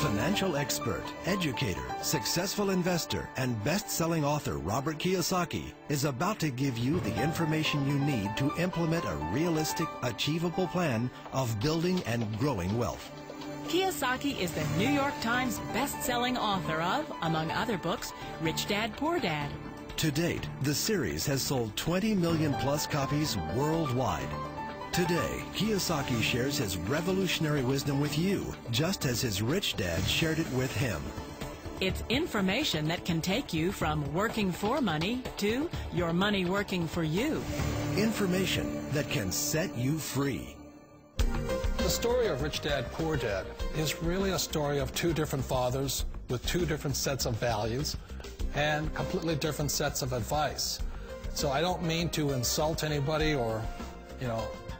Financial expert, educator, successful investor, and best-selling author Robert Kiyosaki is about to give you the information you need to implement a realistic, achievable plan of building and growing wealth. Kiyosaki is the New York Times best-selling author of, among other books, Rich Dad, Poor Dad. To date, the series has sold 20 million plus copies worldwide. Today, Kiyosaki shares his revolutionary wisdom with you, just as his rich dad shared it with him. It's information that can take you from working for money to your money working for you. Information that can set you free. The story of Rich Dad, Poor Dad is really a story of two different fathers with two different sets of values and completely different sets of advice. So I don't mean to insult anybody or,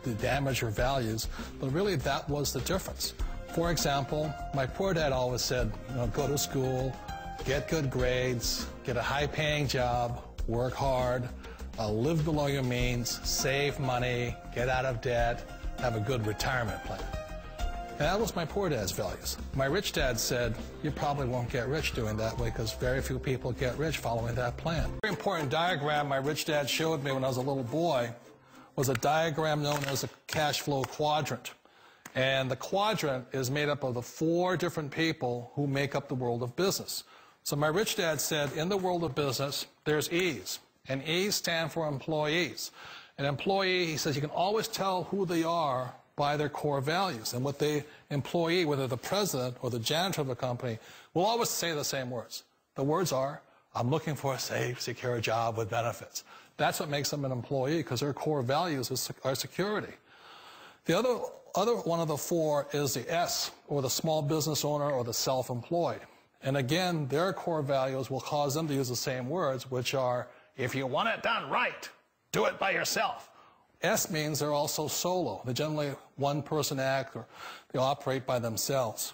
to damage your values, but really that was the difference. For example, my poor dad always said, go to school, get good grades, get a high-paying job, work hard, live below your means, save money, get out of debt, have a good retirement plan. And that was my poor dad's values. My rich dad said, you probably won't get rich doing that way because very few people get rich following that plan. A very important diagram my rich dad showed me when I was a little boy was a diagram known as a cash flow quadrant. And the quadrant is made up of the four different people who make up the world of business. So my rich dad said, in the world of business, there's E's. And E's stand for employees. An employee, he says, you can always tell who they are by their core values. And what the employee, whether the president or the janitor of the company, will always say the same words. The words are, I'm looking for a safe, secure job with benefits. That's what makes them an employee, because their core values are security. The other one of the four is the S, or the small business owner or the self-employed. And again, their core values will cause them to use the same words, which are, if you want it done right, do it by yourself. S means they're also solo. They're generally one-person act, or they operate by themselves.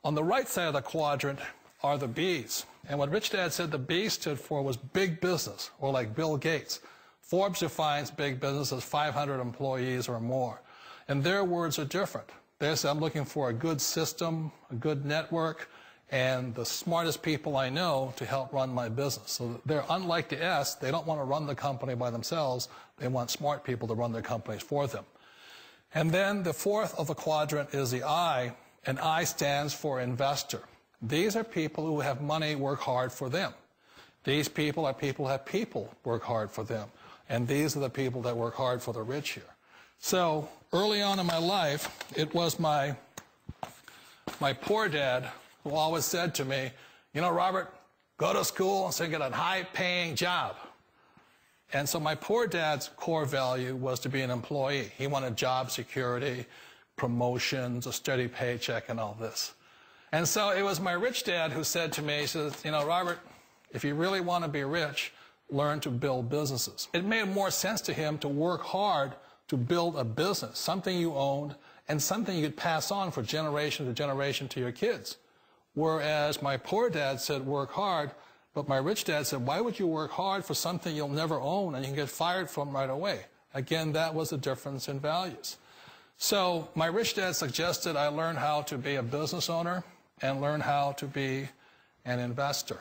On the right side of the quadrant are the B's. And what Rich Dad said the B stood for was big business, or like Bill Gates. Forbes defines big business as 500 employees or more. And their words are different. They say, I'm looking for a good system, a good network, and the smartest people I know to help run my business. So they're unlike the S. They don't want to run the company by themselves. They want smart people to run their companies for them. And then the fourth of the quadrant is the I, and I stands for investor. These are people who have money work hard for them. These people are people who have people work hard for them. And these are the people that work hard for the rich here. So early on in my life, it was my poor dad who always said to me, Robert, go to school and get a high-paying job. And so my poor dad's core value was to be an employee. He wanted job security, promotions, a steady paycheck, and all this. And so it was my rich dad who said to me, he says, Robert, if you really want to be rich, learn to build businesses. It made more sense to him to work hard to build a business, something you owned and something you could pass on for generation to generation to your kids. Whereas my poor dad said work hard, but my rich dad said, why would you work hard for something you'll never own and you can get fired from right away? Again, that was the difference in values. So my rich dad suggested I learn how to be a business owner and learn how to be an investor.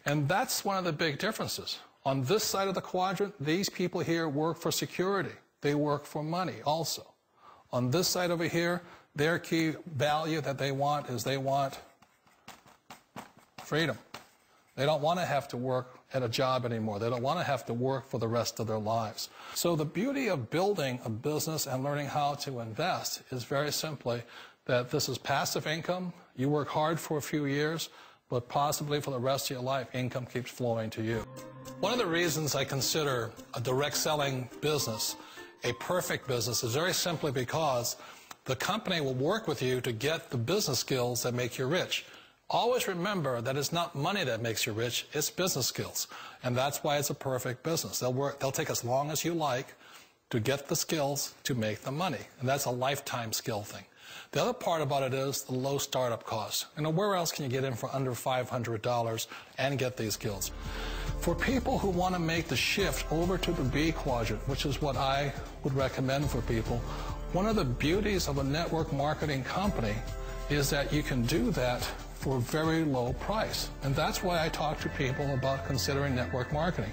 And that's one of the big differences. On this side of the quadrant, these people here work for security. They work for money also. On this side over here, their key value that they want is they want freedom. They don't want to have to work at a job anymore. They don't want to have to work for the rest of their lives. So the beauty of building a business and learning how to invest is very simply that this is passive income. You work hard for a few years, but possibly for the rest of your life, income keeps flowing to you. One of the reasons I consider a direct selling business a perfect business is very simply because the company will work with you to get the business skills that make you rich. Always remember that it's not money that makes you rich, it's business skills. And that's why it's a perfect business. They'll take as long as you like to get the skills to make the money. And that's a lifetime skill thing. The other part about it is the low startup cost. Where else can you get in for under $500 and get these skills? For people who want to make the shift over to the B quadrant, which is what I would recommend for people, one of the beauties of a network marketing company is that you can do that for a very low price. And that's why I talk to people about considering network marketing.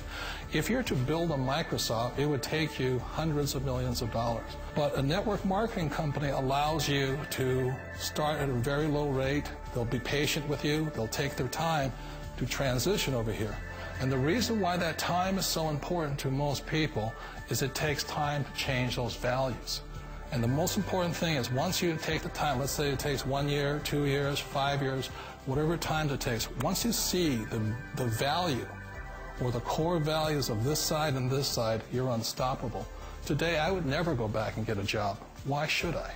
If you're to build a Microsoft, it would take you hundreds of millions of dollars. But a network marketing company allows you to start at a very low rate. They'll be patient with you. They'll take their time to transition over here. And the reason why that time is so important to most people is it takes time to change those values. And the most important thing is once you take the time, let's say it takes 1 year, 2 years, 5 years, whatever time it takes, once you see the value or the core values of this side and this side, you're unstoppable. Today, I would never go back and get a job. Why should I?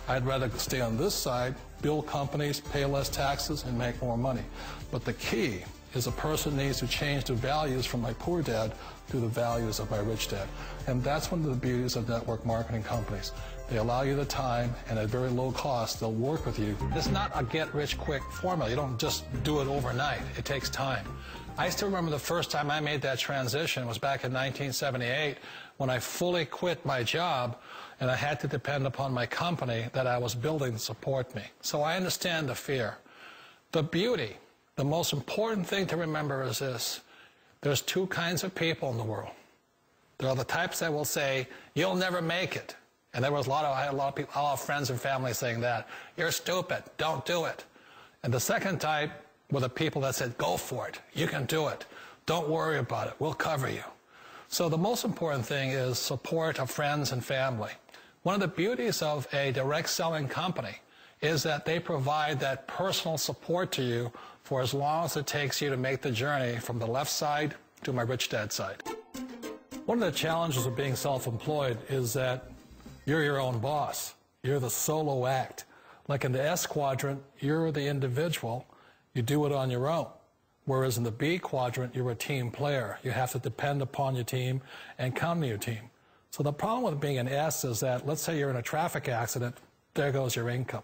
I'd rather stay on this side, build companies, pay less taxes, and make more money. But the key is a person needs to change the values from my poor dad to the values of my rich dad. And that's one of the beauties of network marketing companies. They allow you the time, and at very low cost, they'll work with you. It's not a get-rich-quick formula. You don't just do it overnight. It takes time. I still remember the first time I made that transition was back in 1978 when I fully quit my job and I had to depend upon my company that I was building to support me. So I understand the fear. The beauty, the most important thing to remember is this. There's two kinds of people in the world. There are the types that will say, you'll never make it. And there was I had a lot of people, a lot of friends and family saying that. You're stupid. Don't do it. And the second type were the people that said, go for it. You can do it. Don't worry about it. We'll cover you. So the most important thing is support of friends and family. One of the beauties of a direct selling company is that they provide that personal support to you for as long as it takes you to make the journey from the left side to my rich dad side. One of the challenges of being self-employed is that you're your own boss. You're the solo act. Like in the S quadrant, you're the individual. You do it on your own. Whereas in the B quadrant, you're a team player. You have to depend upon your team and count on your team. So the problem with being an S is that, let's say you're in a traffic accident, there goes your income.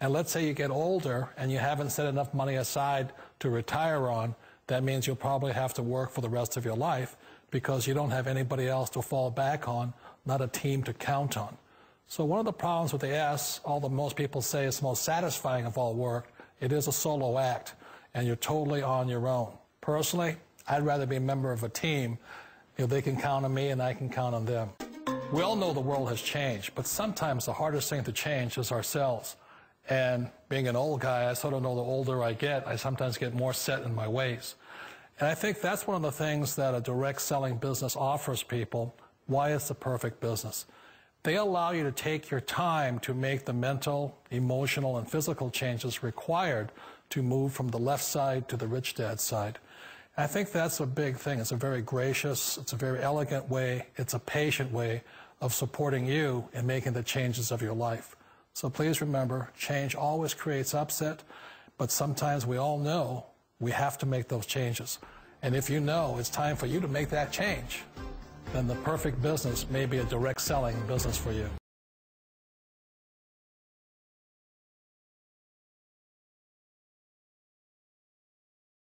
And let's say you get older and you haven't set enough money aside to retire on, that means you'll probably have to work for the rest of your life because you don't have anybody else to fall back on, not a team to count on. So one of the problems with the S, although most people say it's the most satisfying of all work, it is a solo act, and you're totally on your own. Personally, I'd rather be a member of a team. You know, they can count on me and I can count on them. We all know the world has changed, but sometimes the hardest thing to change is ourselves. And being an old guy, I sort of know the older I get, I sometimes get more set in my ways. And I think that's one of the things that a direct selling business offers people, why it's the perfect business. They allow you to take your time to make the mental, emotional, and physical changes required to move from the left side to the rich dad side. And I think that's a big thing. It's a very gracious, it's a very elegant way, it's a patient way of supporting you in making the changes of your life. So please remember, change always creates upset, but sometimes we all know we have to make those changes. And if you know it's time for you to make that change, then the perfect business may be a direct selling business for you.